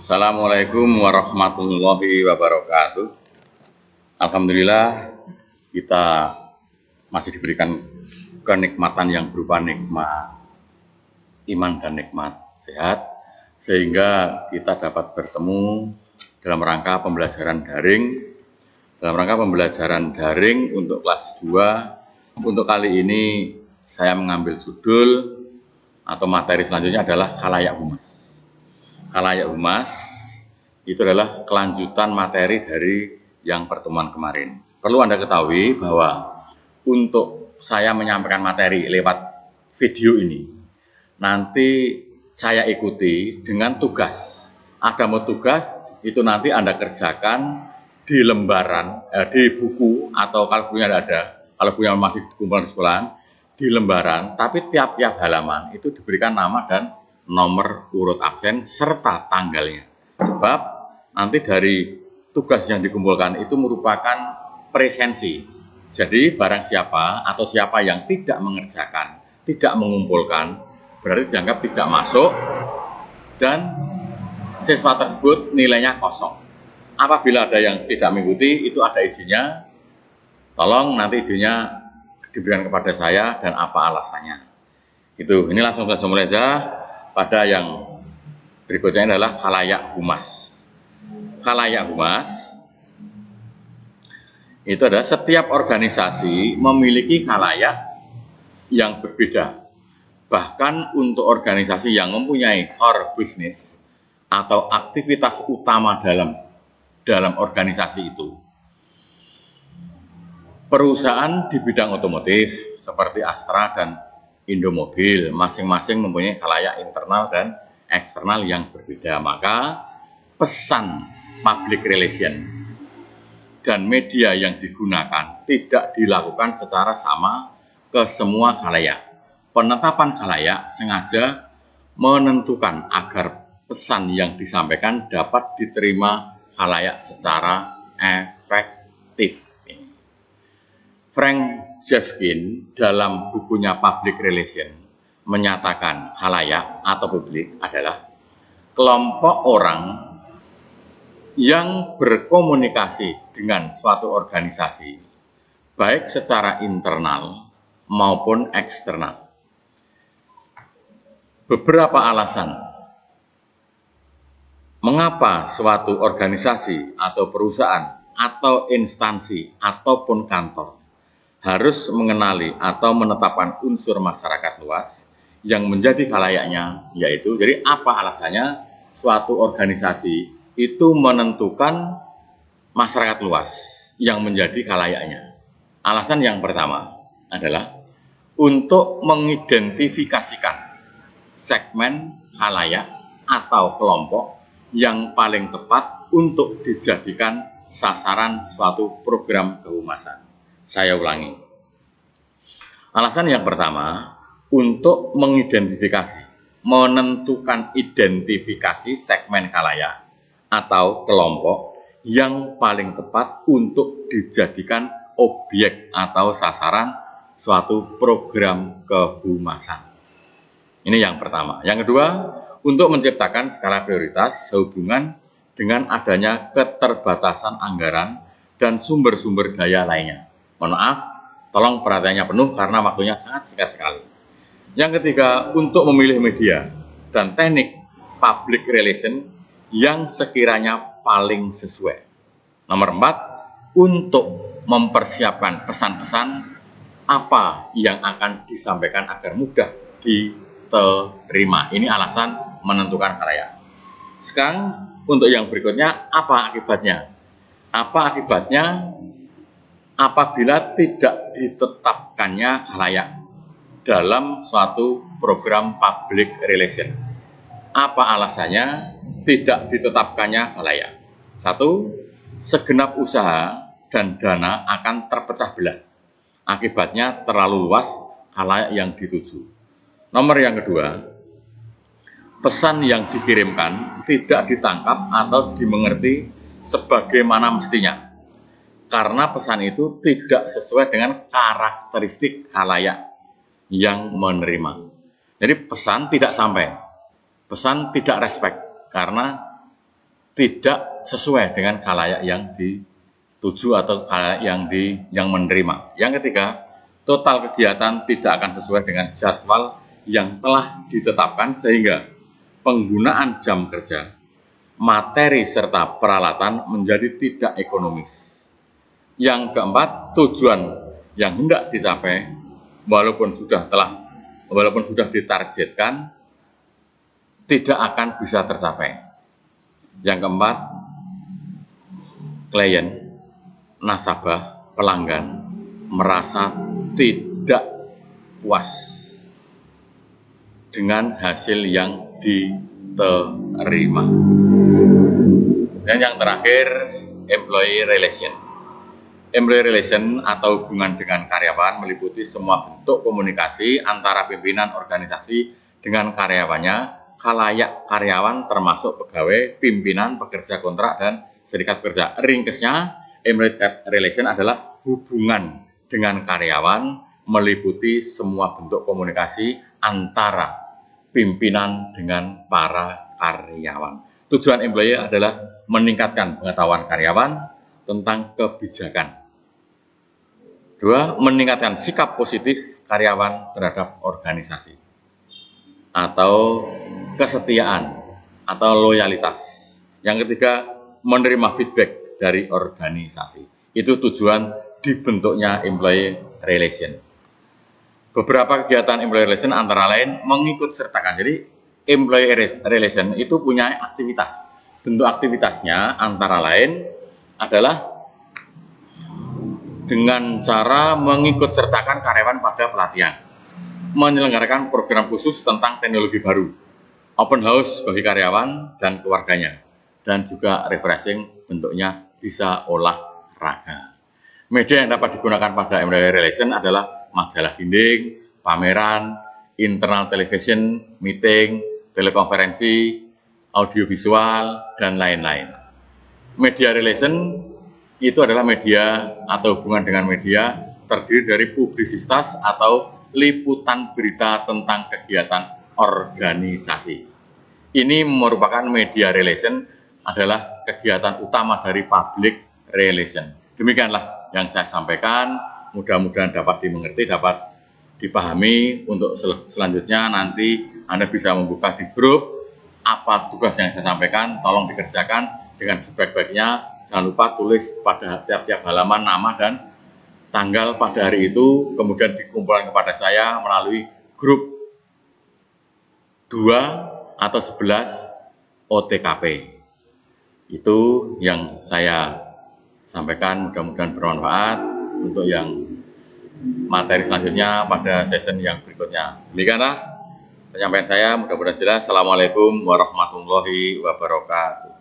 Assalamualaikum warahmatullahi wabarakatuh. Alhamdulillah kita masih diberikan kenikmatan yang berupa nikmat iman dan nikmat sehat, sehingga kita dapat bertemu dalam rangka pembelajaran daring untuk kelas 2. Untuk kali ini saya mengambil judul atau materi selanjutnya adalah khalayak humas. Khalayak humas itu adalah kelanjutan materi dari yang pertemuan kemarin. Perlu Anda ketahui bahwa untuk saya menyampaikan materi lewat video ini, nanti saya ikuti dengan tugas. Ada mau tugas, itu nanti Anda kerjakan di lembaran, di buku, atau kalau punya ada, kalau punya masih dikumpulkan di sekolahan, di lembaran, tapi tiap-tiap halaman itu diberikan nama dan nomor urut absen serta tanggalnya. Sebab nanti dari tugas yang dikumpulkan itu merupakan presensi. Jadi barang siapa atau siapa yang tidak mengerjakan, tidak mengumpulkan, berarti dianggap tidak masuk dan siswa tersebut nilainya kosong. Apabila ada yang tidak mengikuti, itu ada izinnya. Tolong nanti izinnya diberikan kepada saya dan apa alasannya. Ini langsung saja mulai aja. Pada yang berikutnya adalah khalayak humas. Khalayak humas itu adalah setiap organisasi memiliki khalayak yang berbeda. Bahkan untuk organisasi yang mempunyai core business atau aktivitas utama dalam organisasi itu, perusahaan di bidang otomotif seperti Astra dan Indomobil masing-masing mempunyai khalayak internal dan eksternal yang berbeda. Maka pesan public relation dan media yang digunakan tidak dilakukan secara sama ke semua khalayak. Penetapan khalayak sengaja menentukan agar pesan yang disampaikan dapat diterima khalayak secara efektif. Frank Jeffkin dalam bukunya Public Relation menyatakan khalayak atau publik adalah kelompok orang yang berkomunikasi dengan suatu organisasi baik secara internal maupun eksternal. Beberapa alasan mengapa suatu organisasi atau perusahaan atau instansi ataupun kantor harus mengenali atau menetapkan unsur masyarakat luas yang menjadi khalayaknya, yaitu, jadi apa alasannya suatu organisasi itu menentukan masyarakat luas yang menjadi khalayaknya. Alasan yang pertama adalah untuk mengidentifikasikan segmen khalayak atau kelompok yang paling tepat untuk dijadikan sasaran suatu program kehumasan. Saya ulangi. Alasan yang pertama, untuk mengidentifikasi, menentukan identifikasi segmen khalayak atau kelompok yang paling tepat untuk dijadikan objek atau sasaran suatu program kehumasan. Ini yang pertama. Yang kedua, untuk menciptakan skala prioritas sehubungan dengan adanya keterbatasan anggaran dan sumber-sumber daya lainnya. Mohon maaf, tolong perhatiannya penuh karena waktunya sangat singkat sekali. Yang ketiga, untuk memilih media dan teknik public relation yang sekiranya paling sesuai. Nomor 4, untuk mempersiapkan pesan-pesan apa yang akan disampaikan agar mudah diterima. Ini alasan menentukan khalayak. Sekarang untuk yang berikutnya, apa akibatnya? Apa akibatnya apabila tidak ditetapkannya khalayak dalam suatu program public relation? Apa alasannya tidak ditetapkannya khalayak? 1, segenap usaha dan dana akan terpecah belah. Akibatnya terlalu luas khalayak yang dituju. Nomor yang kedua, pesan yang dikirimkan tidak ditangkap atau dimengerti sebagaimana mestinya, karena pesan itu tidak sesuai dengan karakteristik khalayak yang menerima. Jadi pesan tidak sampai, pesan tidak respect, karena tidak sesuai dengan khalayak yang dituju atau khalayak yang menerima. Yang ketiga, total kegiatan tidak akan sesuai dengan jadwal yang telah ditetapkan sehingga penggunaan jam kerja, materi serta peralatan menjadi tidak ekonomis. Yang keempat, tujuan yang hendak dicapai walaupun sudah ditargetkan tidak akan bisa tercapai. Yang keempat, klien, nasabah, pelanggan merasa tidak puas dengan hasil yang diterima. Dan yang terakhir, employee relation. Employee relation atau hubungan dengan karyawan meliputi semua bentuk komunikasi antara pimpinan organisasi dengan karyawannya, khalayak karyawan termasuk pegawai, pimpinan, pekerja kontrak, dan serikat pekerja. Ringkasnya, employee relation adalah hubungan dengan karyawan meliputi semua bentuk komunikasi antara pimpinan dengan para karyawan. Tujuan employee adalah meningkatkan pengetahuan karyawan tentang kebijakan. 2. Meningkatkan sikap positif karyawan terhadap organisasi atau kesetiaan atau loyalitas. Yang ketiga, menerima feedback dari organisasi. Itu tujuan dibentuknya employee relation. Beberapa kegiatan employee relation antara lain mengikut sertakan. Jadi employee relation itu punya aktivitas. Bentuk aktivitasnya antara lain adalah dengan cara mengikut sertakan karyawan pada pelatihan, menyelenggarakan program khusus tentang teknologi baru, open house bagi karyawan dan keluarganya, dan juga refreshing, bentuknya bisa olahraga. Media yang dapat digunakan pada employee relation adalah majalah dinding, pameran, internal television, meeting, telekonferensi, audiovisual, dan lain-lain. Media relation itu adalah media atau hubungan dengan media terdiri dari publisitas atau liputan berita tentang kegiatan organisasi. Ini merupakan media relation adalah kegiatan utama dari public relation. Demikianlah yang saya sampaikan, mudah-mudahan dapat dimengerti, dapat dipahami. Untuk selanjutnya nanti Anda bisa membuka di grup apa tugas yang saya sampaikan, tolong dikerjakan dengan sebaik-baiknya. Jangan lupa tulis pada tiap-tiap halaman nama dan tanggal pada hari itu, kemudian dikumpulkan kepada saya melalui grup 2 atau 11 OTKP. Itu yang saya sampaikan, mudah-mudahan bermanfaat. Untuk yang materi selanjutnya pada session yang berikutnya. Demikianlah penyampaian saya, mudah-mudahan jelas. Assalamualaikum warahmatullahi wabarakatuh.